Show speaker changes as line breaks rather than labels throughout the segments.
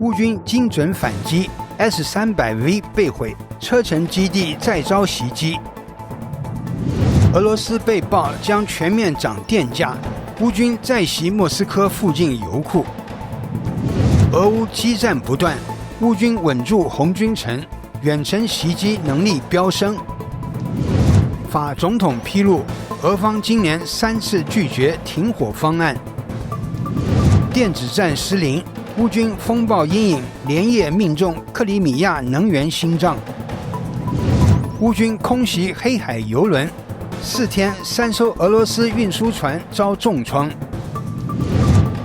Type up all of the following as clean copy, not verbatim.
乌军精准反击 ，S-300V 被毁，车臣基地再遭袭击。俄罗斯被曝将全面涨电价，乌军再袭莫斯科附近油库。俄乌激战不断，乌军稳住红军城，远程袭击能力飙升。法总统披露，俄方今年3次拒绝停火方案。电子战失灵，乌军风暴阴影连夜命中克里米亚能源心脏。乌军空袭黑海油轮，4天3艘俄罗斯运输船遭重创。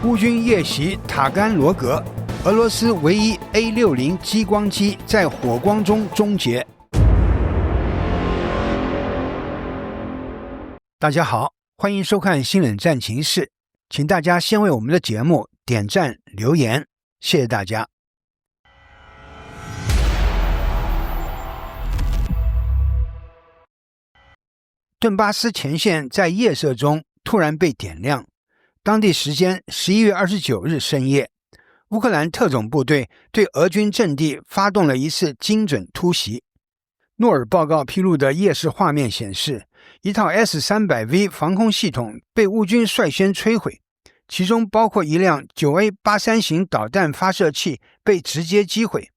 乌军夜袭塔甘罗格，俄罗斯唯一 A-60 激光机在火光中终结。大家好，欢迎收看新冷战情室，请大家先为我们的节目点赞留言，谢谢大家。顿巴斯前线在夜色中突然被点亮。当地时间11月29日深夜，乌克兰特种部队对俄军阵地发动了一次精准突袭。诺尔报告披露的夜视画面显示，一套 S-300V 防空系统被乌军率先摧毁，其中包括一辆 9A83 型导弹发射器被直接击毁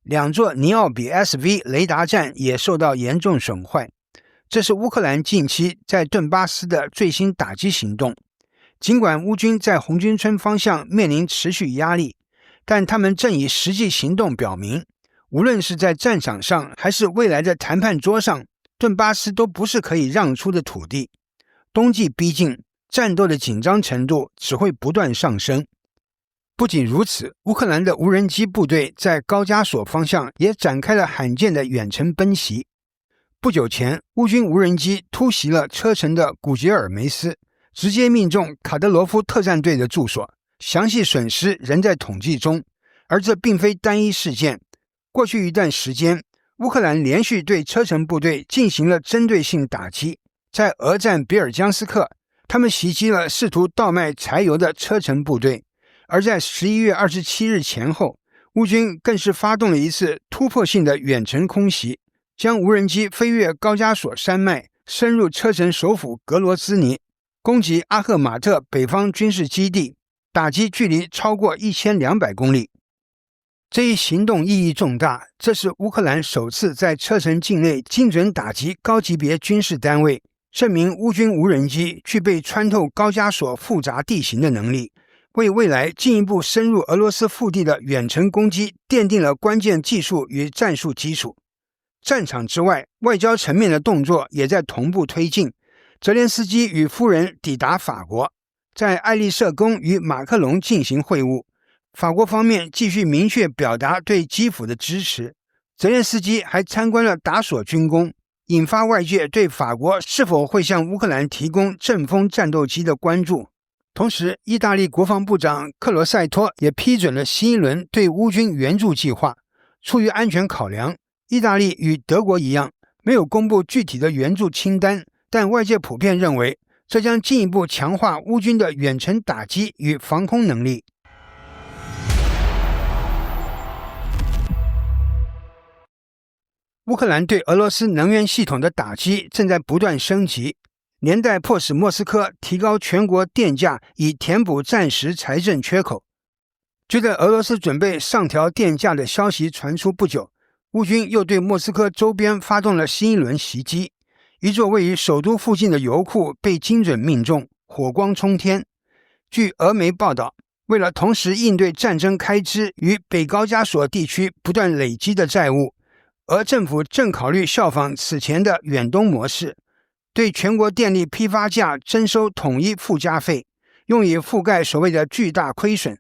，2座尼奥比 SV 雷达站也受到严重损坏。这是乌克兰近期在顿巴斯的最新打击行动。尽管乌军在红军村方向面临持续压力，但他们正以实际行动表明，无论是在战场上还是未来的谈判桌上，顿巴斯都不是可以让出的土地。冬季逼近，战斗的紧张程度只会不断上升。不仅如此，乌克兰的无人机部队在高加索方向也展开了罕见的远程奔袭。不久前，乌军无人机突袭了车臣的古杰尔梅斯，直接命中卡德罗夫特战队的住所，详细损失仍在统计中。而这并非单一事件，过去一段时间，乌克兰连续对车臣部队进行了针对性打击。在俄战比尔江斯克，他们袭击了试图倒卖柴油的车臣部队，而在11月27日前后，乌军更是发动了一次突破性的远程空袭，将无人机飞越高加索山脉，深入车臣首府格罗兹尼，攻击阿赫马特北方军事基地，打击距离超过1200公里。这一行动意义重大，这是乌克兰首次在车臣境内精准打击高级别军事单位，证明乌军无人机具备穿透高加索复杂地形的能力，为未来进一步深入俄罗斯腹地的远程攻击奠定了关键技术与战术基础。战场之外，外交层面的动作也在同步推进。泽连斯基与夫人抵达法国，在爱丽舍宫与马克龙进行会晤。法国方面继续明确表达对基辅的支持。泽连斯基还参观了达索军工，引发外界对法国是否会向乌克兰提供阵风战斗机的关注。同时，意大利国防部长克罗塞托也批准了新一轮对乌军援助计划。出于安全考量，意大利与德国一样，没有公布具体的援助清单，但外界普遍认为，这将进一步强化乌军的远程打击与防空能力。乌克兰对俄罗斯能源系统的打击正在不断升级，连带迫使莫斯科提高全国电价，以填补暂时财政缺口。就在俄罗斯准备上调电价的消息传出不久，乌军又对莫斯科周边发动了新一轮袭击。一座位于首都附近的油库被精准命中，火光冲天。据俄媒报道，为了同时应对战争开支与北高加索地区不断累积的债务，俄政府正考虑效仿此前的远东模式，对全国电力批发价征收统一附加费，用以覆盖所谓的巨大亏损。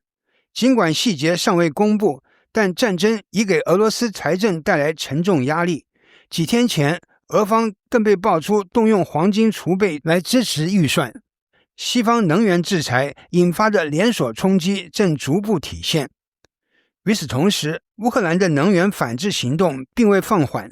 尽管细节尚未公布，但战争已给俄罗斯财政带来沉重压力。几天前，俄方更被爆出动用黄金储备来支持预算。西方能源制裁引发的连锁冲击正逐步体现。与此同时，乌克兰的能源反制行动并未放缓。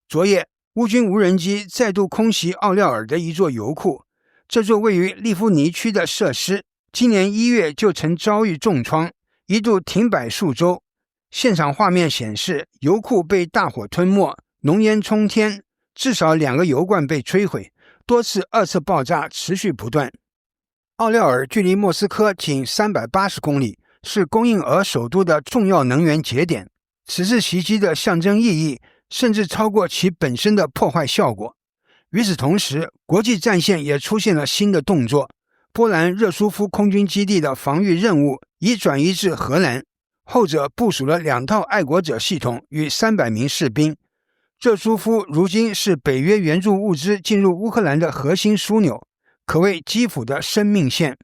昨夜，乌军无人机再度空袭奥廖尔的一座油库，这座位于利夫尼区的设施，今年1月就曾遭遇重创，一度停摆数周。现场画面显示，油库被大火吞没，浓烟冲天，至少2个油罐被摧毁，多次二次爆炸持续不断。奥廖尔距离莫斯科仅380公里，是供应俄首都的重要能源节点。此次袭击的象征意义甚至超过其本身的破坏效果。与此同时，国际战线也出现了新的动作。波兰热苏夫空军基地的防御任务已转移至荷兰，后者部署了2套爱国者系统与300名士兵。热苏夫如今是北约援助物资进入乌克兰的核心枢纽，可谓基辅的生命线。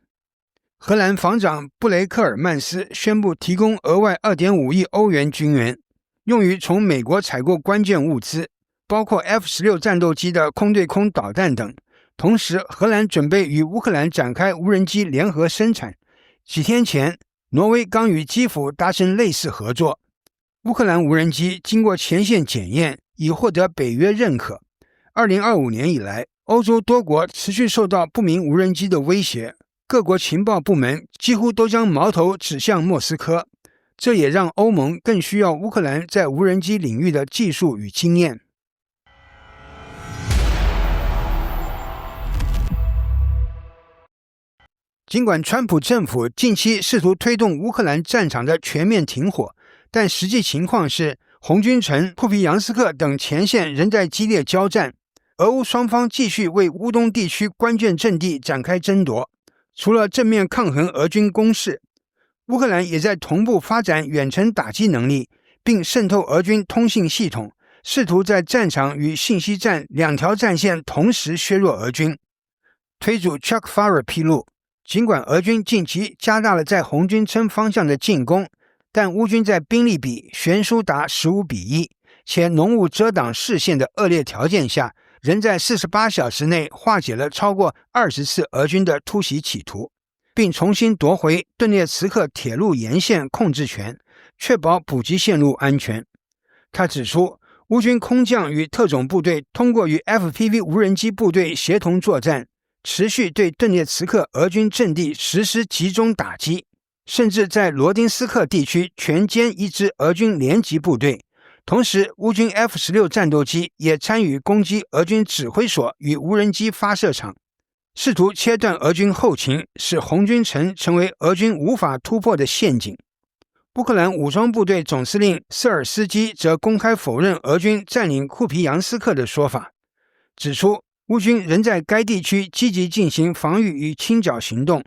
荷兰防长布雷克尔曼斯宣布提供额外 2.5 亿欧元军援，用于从美国采购关键物资，包括 F-16 战斗机的空对空导弹等。同时，荷兰准备与乌克兰展开无人机联合生产。几天前，挪威刚与基辅达成类似合作。乌克兰无人机经过前线检验，已获得北约认可。2025年以来，欧洲多国持续受到不明无人机的威胁，各国情报部门几乎都将矛头指向莫斯科。这也让欧盟更需要乌克兰在无人机领域的技术与经验。尽管川普政府近期试图推动乌克兰战场的全面停火，但实际情况是，红军城、库皮扬斯克等前线仍在激烈交战，俄乌双方继续为乌东地区关键阵地展开争夺。除了正面抗衡俄军攻势，乌克兰也在同步发展远程打击能力，并渗透俄军通信系统，试图在战场与信息战2条战线同时削弱俄军。推主 Chuck Farrer 披露，尽管俄军近期加大了在红军村方向的进攻，但乌军在兵力比悬殊达15:1，且浓雾遮挡视线的恶劣条件下，仍在48小时内化解了超过20次俄军的突袭企图，并重新夺回顿涅茨克铁路沿线控制权，确保补给线路安全。他指出，乌军空降与特种部队通过与 FPV 无人机部队协同作战，持续对顿涅茨克俄军阵地实施集中打击，甚至在罗丁斯克地区全歼一支俄军联级部队。同时，乌军 F-16 战斗机也参与攻击俄军指挥所与无人机发射场，试图切断俄军后勤，使红军城成为俄军无法突破的陷阱。乌克兰武装部队总司令瑟尔斯基则公开否认俄军占领库皮扬斯克的说法，指出乌军仍在该地区积极进行防御与清剿行动，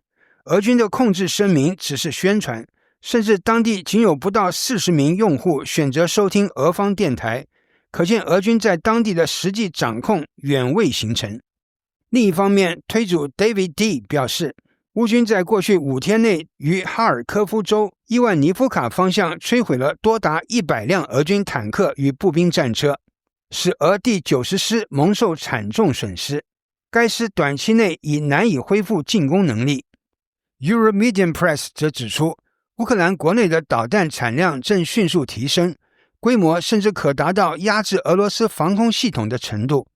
俄军的控制声明只是宣传，甚至当地仅有不到40名用户选择收听俄方电台，可见俄军在当地的实际掌控远未形成。另一方面，推主 David D 表示，乌军在过去5天内于哈尔科夫州伊万尼夫卡方向摧毁了多达100辆俄军坦克与步兵战车，使俄第90师蒙受惨重损失，该师短期内已难以恢复进攻能力。Euromedian Press 则指出，乌克兰国内的导弹产量正迅速提升，规模甚至可达到压制俄罗斯防空系统的程度。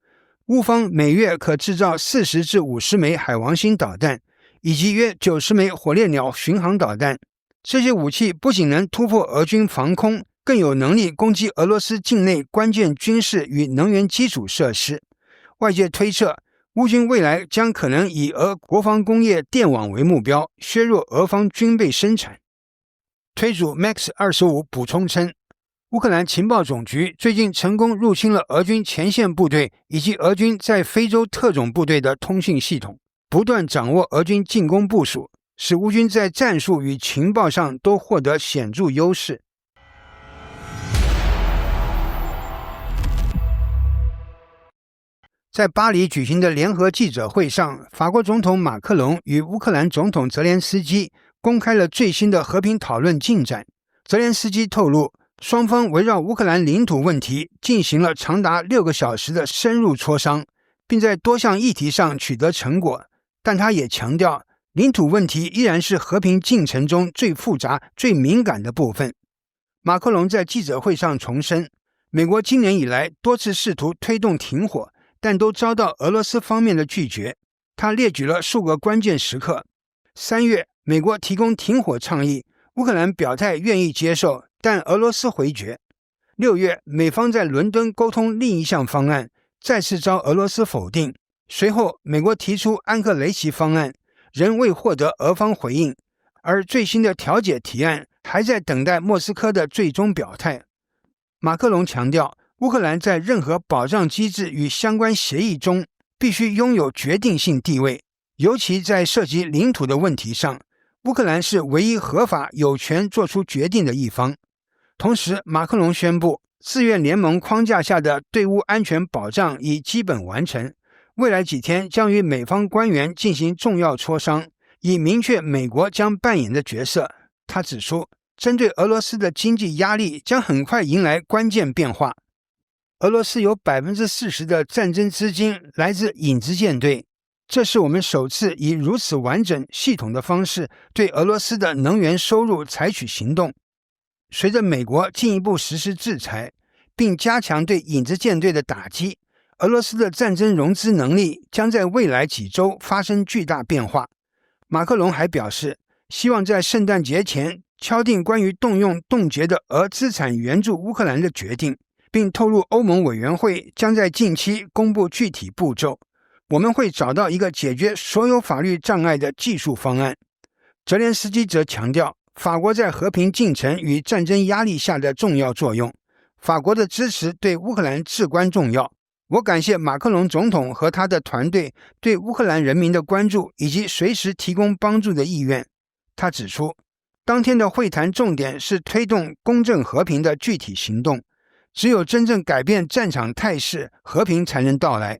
乌方每月可制造40至50枚海王星导弹，以及约90枚火烈鸟巡航导弹。这些武器不仅能突破俄军防空，更有能力攻击俄罗斯境内关键军事与能源基础设施。外界推测，乌军未来将可能以俄国防工业电网为目标，削弱俄方军备生产。推主 Max25 补充称，乌克兰情报总局最近成功入侵了俄军前线部队以及俄军在非洲特种部队的通讯系统，不断掌握俄军进攻部署，使乌军在战术与情报上都获得显著优势。在巴黎举行的联合记者会上，法国总统马克龙与乌克兰总统泽连斯基公开了最新的和平讨论进展。泽连斯基透露，双方围绕乌克兰领土问题进行了长达6个小时的深入磋商，并在多项议题上取得成果。但他也强调，领土问题依然是和平进程中最复杂、最敏感的部分。马克龙在记者会上重申，美国今年以来多次试图推动停火，但都遭到俄罗斯方面的拒绝。他列举了数个关键时刻：3月，美国提供停火倡议，乌克兰表态愿意接受，但俄罗斯回绝。6月，美方在伦敦沟通另一项方案，再次遭俄罗斯否定。随后，美国提出安克雷奇方案，仍未获得俄方回应，而最新的调解提案还在等待莫斯科的最终表态。马克龙强调，乌克兰在任何保障机制与相关协议中必须拥有决定性地位，尤其在涉及领土的问题上，乌克兰是唯一合法有权做出决定的一方。同时，马克龙宣布，自愿联盟框架下的对乌安全保障已基本完成，未来几天将与美方官员进行重要磋商，以明确美国将扮演的角色。他指出，针对俄罗斯的经济压力将很快迎来关键变化。俄罗斯有 40% 的战争资金来自影子舰队，这是我们首次以如此完整系统的方式对俄罗斯的能源收入采取行动。随着美国进一步实施制裁，并加强对影子舰队的打击，俄罗斯的战争融资能力将在未来几周发生巨大变化。马克龙还表示，希望在圣诞节前敲定关于动用冻结的俄资产援助乌克兰的决定，并透露欧盟委员会将在近期公布具体步骤。我们会找到一个解决所有法律障碍的技术方案。泽连斯基则强调，法国在和平进程与战争压力下的重要作用，法国的支持对乌克兰至关重要。我感谢马克龙总统和他的团队对乌克兰人民的关注以及随时提供帮助的意愿。他指出，当天的会谈重点是推动公正和平的具体行动，只有真正改变战场态势，和平才能到来。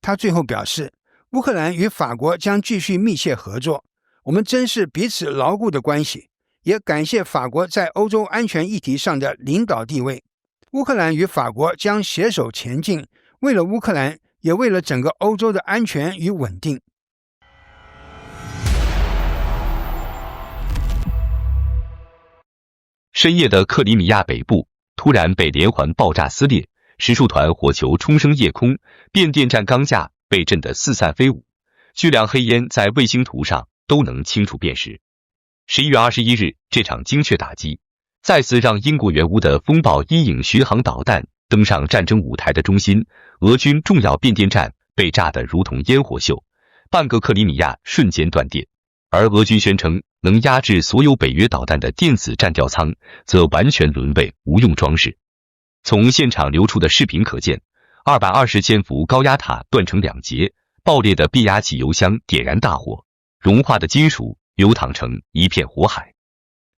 他最后表示，乌克兰与法国将继续密切合作，我们珍视彼此牢固的关系，也感谢法国在欧洲安全议题上的领导地位。乌克兰与法国将携手前进，为了乌克兰，也为了整个欧洲的安全与稳定。
深夜的克里米亚北部突然被连环爆炸撕裂，十数团火球冲升夜空，变电站钢架被震得四散飞舞，巨量黑烟在卫星图上都能清楚辨识。11月21日，这场精确打击再次让英国援乌的风暴一影巡航导弹登上战争舞台的中心，俄军重要变电站被炸得如同烟火秀，半个克里米亚瞬间断电。而俄军宣称能压制所有北约导弹的电子战吊舱则完全沦为无用装饰。从现场流出的视频可见，220千伏高压塔断成两截，爆裂的变压器油箱点燃大火，融化的金属流淌成一片火海。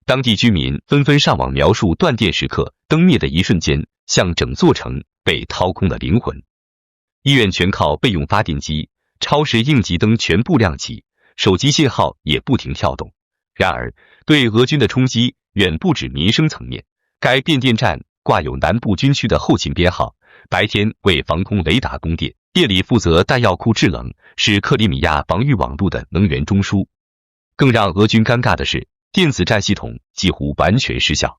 当地居民纷纷上网描述断电时刻灯灭的一瞬间，像整座城被掏空了灵魂。医院全靠备用发电机，超市应急灯全部亮起，手机信号也不停跳动。然而，对俄军的冲击远不止民生层面。该变电站挂有南部军区的后勤编号，白天为防空雷达供电，夜里负责弹药库制冷，是克里米亚防御网络的能源中枢。更让俄军尴尬的是，电子战系统几乎完全失效。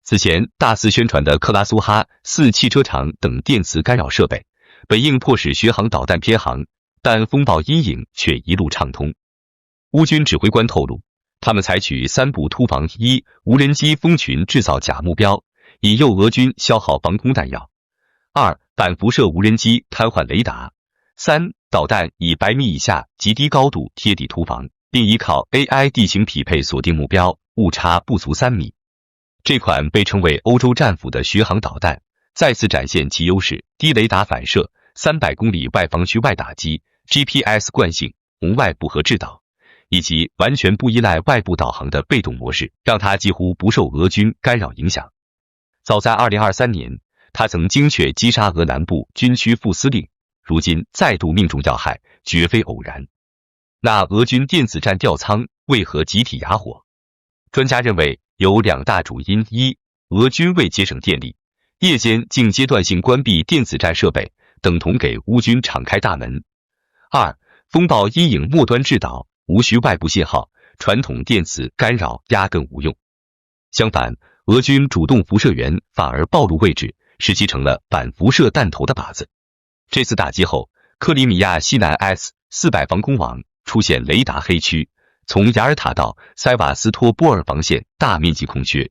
此前大肆宣传的克拉苏哈4汽车厂等电磁干扰设备，本应迫使巡航导弹偏航，但风暴阴影却一路畅通。乌军指挥官透露，他们采取3步突防：1、无人机蜂群制造假目标，引诱俄军消耗防空弹药； 2、反辐射无人机瘫痪雷达； 3、导弹以100米以下极低高度贴地突防，并依靠 AI 地形匹配锁定目标，误差不足3米。这款被称为欧洲战斧的巡航导弹再次展现其优势：低雷达反射、300公里外防区外打击、GPS 惯性、红外不合制导，以及完全不依赖外部导航的被动模式，让它几乎不受俄军干扰影响。早在2023年，他曾精确击杀俄南部军区副司令，如今再度命中要害，绝非偶然。那俄军电子战吊舱为何集体哑火？专家认为有2大主因： 1、俄军为节省电力，夜间竟阶段性关闭电子战设备，等同给乌军敞开大门； 2、风暴阴影末端制导，无需外部信号，传统电磁干扰压根无用。相反，俄军主动辐射源反而暴露位置，使其成了反辐射弹头的靶子。这次打击后，克里米亚西南 S-400防空网出现雷达黑区，从雅尔塔到塞瓦斯托波尔防线大面积空缺，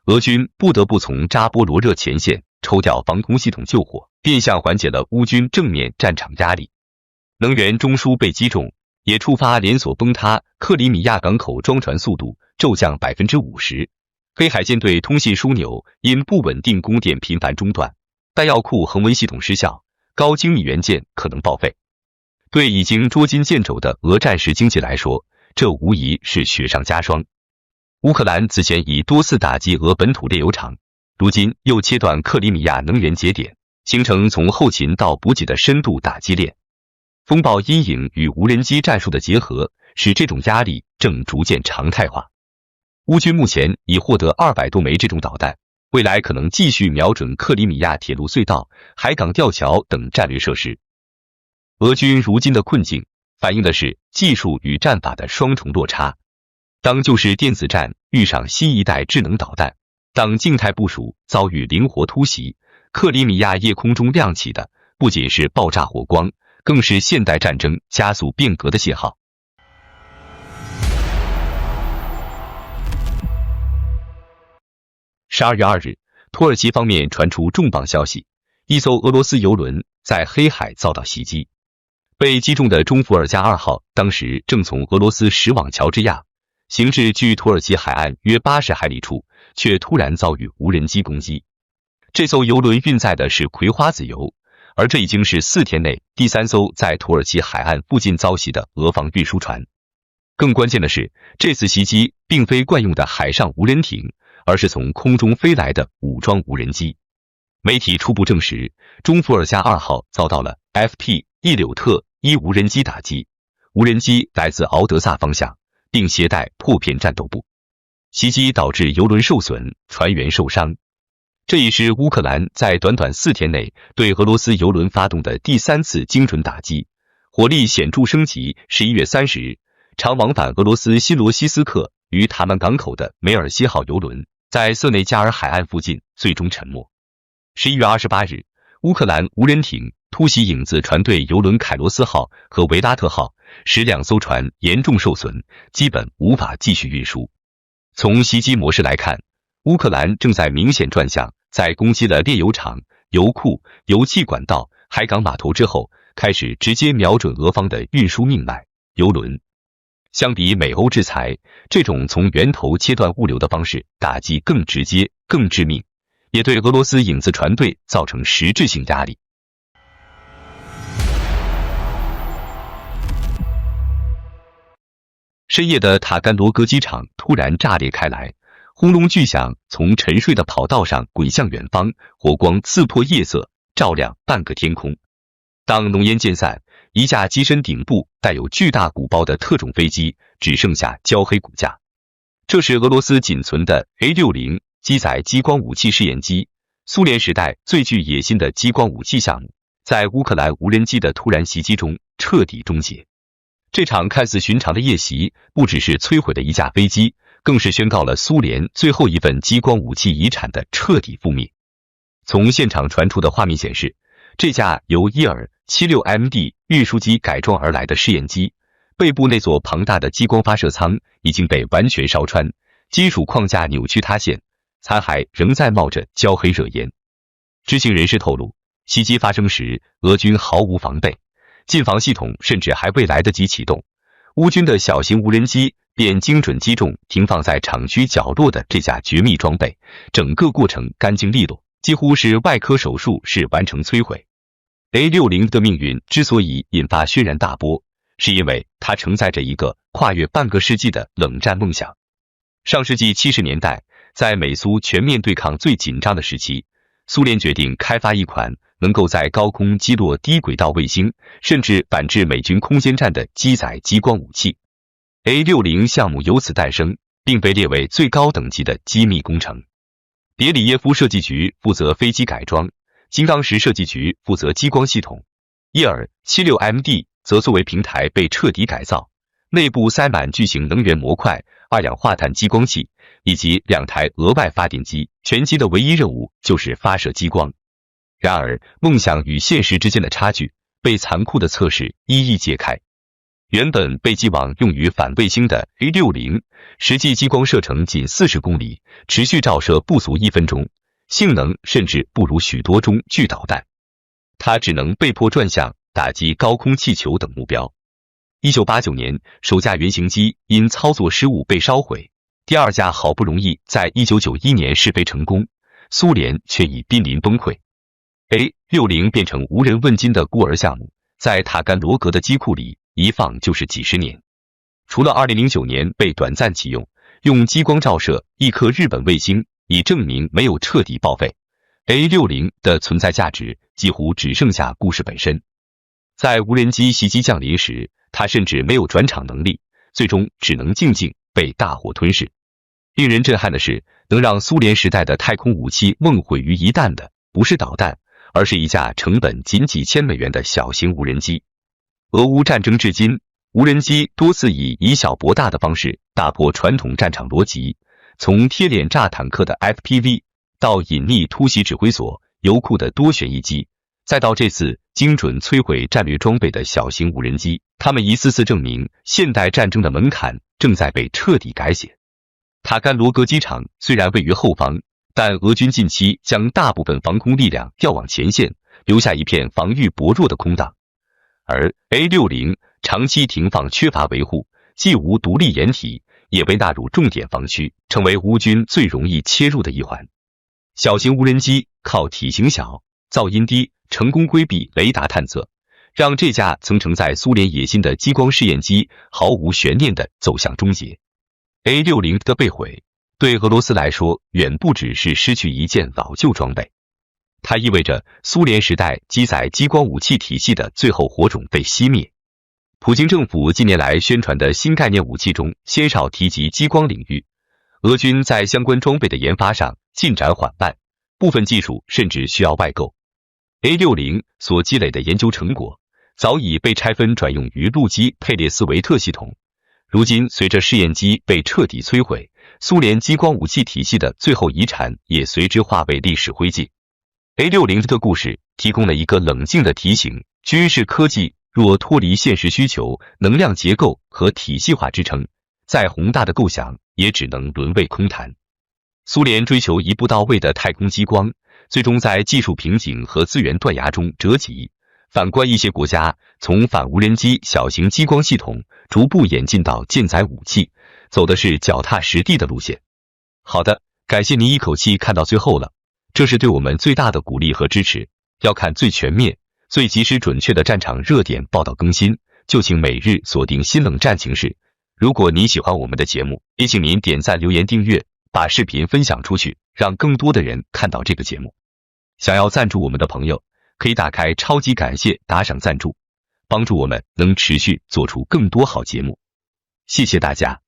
俄军不得不从扎波罗热前线抽调防空系统救火，变相缓解了乌军正面战场压力。能源中枢被击中，也触发连锁崩塌，克里米亚港口装船速度骤降 50%， 黑海舰队通信枢纽因不稳定供电频繁中断，弹药库恒温系统失效，高精密元件可能报废。对已经捉襟见肘的俄战时经济来说，这无疑是雪上加霜。乌克兰此前已多次打击俄本土炼油厂，如今又切断克里米亚能源节点，形成从后勤到补给的深度打击链。风暴阴影与无人机战术的结合，使这种压力正逐渐常态化。乌军目前已获得200多枚这种导弹，未来可能继续瞄准克里米亚铁路隧道、海港吊桥等战略设施。俄军如今的困境反映的是技术与战法的双重落差。当旧式电子战遇上新一代智能导弹，当静态部署遭遇灵活突袭，克里米亚夜空中亮起的不仅是爆炸火光，更是现代战争加速变革的信号。12月2日，土耳其方面传出重磅消息，一艘俄罗斯油轮在黑海遭到袭击。被击中的中伏尔加2号当时正从俄罗斯驶往乔治亚，行至距土耳其海岸约80海里处，却突然遭遇无人机攻击。这艘油轮运载的是葵花籽油，而这已经是4天内第3艘在土耳其海岸附近遭袭的俄方运输船。更关键的是，这次袭击并非惯用的海上无人艇，而是从空中飞来的武装无人机。媒体初步证实，中伏尔加2号遭到了 FP 伊柳特1无人机打击，无人机来自敖德萨方向，并携带破片战斗部。袭击导致油轮受损，船员受伤。这已是乌克兰在短短4天内对俄罗斯油轮发动的第3次精准打击，火力显著升级。11月30日，常往返俄罗斯新罗西斯克与塔曼港口的梅尔西号油轮在瑟内加尔海岸附近最终沉没。11月28日，乌克兰无人艇突袭影子船队油轮凯罗斯号和维拉特号，使2艘船严重受损，基本无法继续运输。从袭击模式来看，乌克兰正在明显转向在攻击了炼油厂、油库、油气管道、海港码头之后，开始直接瞄准俄方的运输命脉——油轮。相比美欧制裁，这种从源头切断物流的方式打击更直接、更致命，也对俄罗斯影子船队造成实质性压力。深夜的塔甘罗戈机场突然炸裂开来，轰隆巨响从沉睡的跑道上滚向远方，火光刺破夜色，照亮半个天空。当浓烟渐散，一架机身顶部带有巨大鼓包的特种飞机只剩下焦黑骨架。这是俄罗斯仅存的 A-60 机载激光武器试验机，苏联时代最具野心的激光武器项目，在乌克兰无人机的突然袭击中彻底终结。这场看似寻常的夜袭，不只是摧毁了一架飞机，更是宣告了苏联最后一份激光武器遗产的彻底覆灭。从现场传出的画面显示，这架由伊尔 76MD 运输机改装而来的试验机，背部那座庞大的激光发射舱已经被完全烧穿，金属框架扭曲塌陷，残骸仍在冒着焦黑热烟。知情人士透露，袭击发生时，俄军毫无防备，近防系统甚至还未来得及启动，乌军的小型无人机便精准击中停放在厂区角落的这架绝密装备，整个过程干净利落，几乎是外科手术式完成摧毁。A-60 的命运之所以引发轩然大波，是因为它承载着一个跨越半个世纪的冷战梦想。上世纪70年代，在美苏全面对抗最紧张的时期，苏联决定开发一款能够在高空击落低轨道卫星，甚至反制美军空间站的机载激光武器。A-60 项目由此诞生，并被列为最高等级的机密工程。别里耶夫设计局负责飞机改装，金刚石设计局负责激光系统，伊尔 76MD 则作为平台被彻底改造，内部塞满巨型能源模块、二氧化碳激光器以及2台额外发电机，全机的唯一任务就是发射激光。然而，梦想与现实之间的差距被残酷的测试一一揭开。原本被寄往用于反卫星的 A60， 实际激光射程仅40公里，持续照射不足1分钟，性能甚至不如许多中距导弹。它只能被迫转向打击高空气球等目标。1989年，首架原型机因操作失误被烧毁，第二架好不容易在1991年试飞成功，苏联却已濒临崩溃。A60变成无人问津的孤儿项目，在塔甘罗格的机库里一放就是几十年。除了2009年被短暂启用激光照射一颗日本卫星，以证明没有彻底报废， A60的存在价值几乎只剩下故事本身。在无人机袭击降临时，它甚至没有转场能力，最终只能静静被大火吞噬。令人震撼的是，能让苏联时代的太空武器梦毁于一旦的，不是导弹，而是一架成本仅几千美元的小型无人机。俄乌战争至今，无人机多次以小博大的方式打破传统战场逻辑，从贴脸炸坦克的 FPV 到隐匿突袭指挥所、油库的多旋翼机，再到这次精准摧毁战略装备的小型无人机，他们一次次证明现代战争的门槛正在被彻底改写。塔甘罗格机场虽然位于后方，但俄军近期将大部分防空力量调往前线，留下一片防御薄弱的空档。而 A60 长期停放缺乏维护，既无独立掩体，也被纳入重点防区，成为乌军最容易切入的一环。小型无人机靠体型小、噪音低，成功规避雷达探测，让这架曾承载苏联野心的激光试验机毫无悬念地走向终结。A60的被毁，对俄罗斯来说远不只是失去一件老旧装备，它意味着苏联时代积载激光武器体系的最后火种被熄灭。普京政府近年来宣传的新概念武器中鲜少提及激光领域，俄军在相关装备的研发上进展缓慢，部分技术甚至需要外购。A60所积累的研究成果早已被拆分转用于陆基佩列斯维特系统，如今随着试验机被彻底摧毁，苏联激光武器体系的最后遗产也随之化为历史灰烬。A60的故事提供了一个冷静的提醒，军事科技若脱离现实需求、能量结构和体系化支撑，再宏大的构想也只能沦为空谈。苏联追求一步到位的太空激光，最终在技术瓶颈和资源断崖中折戟。反观一些国家，从反无人机小型激光系统逐步演进到舰载武器，走的是脚踏实地的路线。好的，感谢您一口气看到最后了，这是对我们最大的鼓励和支持。要看最全面、最及时准确的战场热点报道更新，就请每日锁定新冷战情势。如果您喜欢我们的节目，也请您点赞、留言、订阅，把视频分享出去，让更多的人看到这个节目。想要赞助我们的朋友，可以打开超级感谢打赏赞助，帮助我们能持续做出更多好节目。谢谢大家。